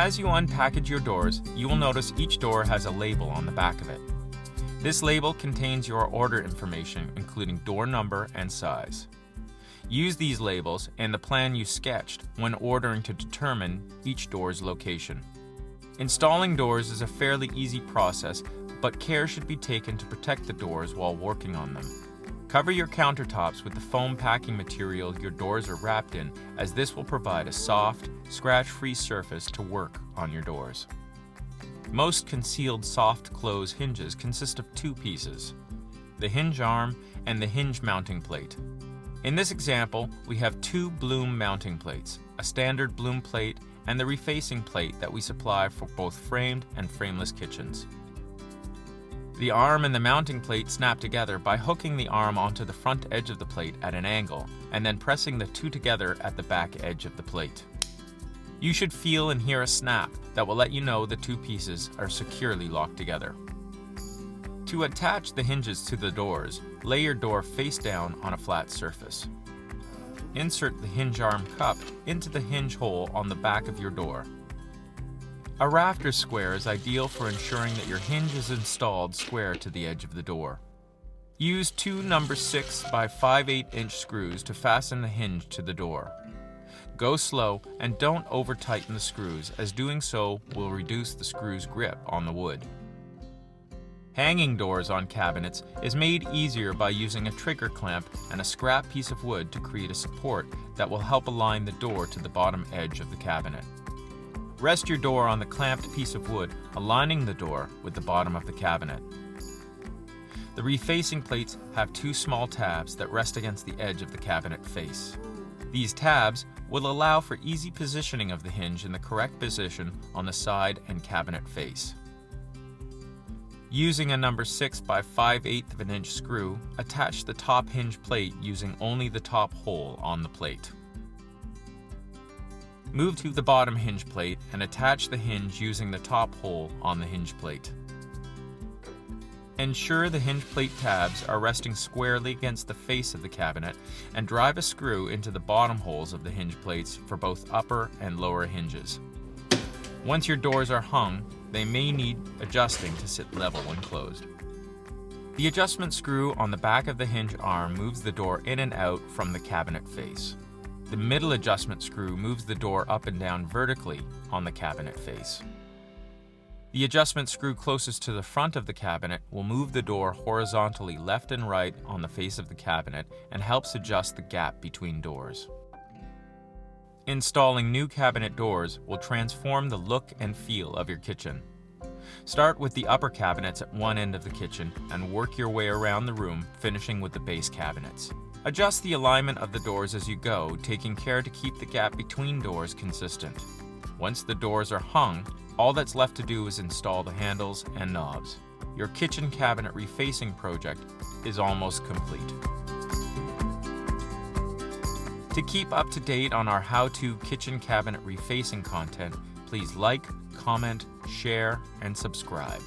As you unpackage your doors, you will notice each door has a label on the back of it. This label contains your order information, including door number and size. Use these labels and the plan you sketched when ordering to determine each door's location. Installing doors is a fairly easy process, but care should be taken to protect the doors while working on them. Cover your countertops with the foam packing material your doors are wrapped in, as this will provide a soft, scratch-free surface to work on your doors. Most concealed soft close hinges consist of two pieces, the hinge arm and the hinge mounting plate. In this example, we have two bloom mounting plates, a standard bloom plate and the refacing plate that we supply for both framed and frameless kitchens. The arm and the mounting plate snap together by hooking the arm onto the front edge of the plate at an angle and then pressing the two together at the back edge of the plate. You should feel and hear a snap that will let you know the two pieces are securely locked together. To attach the hinges to the doors, lay your door face down on a flat surface. Insert the hinge arm cup into the hinge hole on the back of your door. A rafter square is ideal for ensuring that your hinge is installed square to the edge of the door. Use two number 6 by 5/8 inch screws to fasten the hinge to the door. Go slow and don't over-tighten the screws, as doing so will reduce the screw's grip on the wood. Hanging doors on cabinets is made easier by using a trigger clamp and a scrap piece of wood to create a support that will help align the door to the bottom edge of the cabinet. Rest your door on the clamped piece of wood, aligning the door with the bottom of the cabinet. The refacing plates have two small tabs that rest against the edge of the cabinet face. These tabs will allow for easy positioning of the hinge in the correct position on the side and cabinet face. Using a number 6 by 5/8 inch screw, attach the top hinge plate using only the top hole on the plate. Move to the bottom hinge plate and attach the hinge using the top hole on the hinge plate. Ensure the hinge plate tabs are resting squarely against the face of the cabinet and drive a screw into the bottom holes of the hinge plates for both upper and lower hinges. Once your doors are hung, they may need adjusting to sit level when closed. The adjustment screw on the back of the hinge arm moves the door in and out from the cabinet face. The middle adjustment screw moves the door up and down vertically on the cabinet face. The adjustment screw closest to the front of the cabinet will move the door horizontally left and right on the face of the cabinet and helps adjust the gap between doors. Installing Nieu Cabinet Doors will transform the look and feel of your kitchen. Start with the upper cabinets at one end of the kitchen and work your way around the room, finishing with the base cabinets. Adjust the alignment of the doors as you go, taking care to keep the gap between doors consistent. Once the doors are hung, all that's left to do is install the handles and knobs. Your kitchen cabinet refacing project is almost complete. To keep up to date on our how-to kitchen cabinet refacing content, please like, comment, share, and subscribe.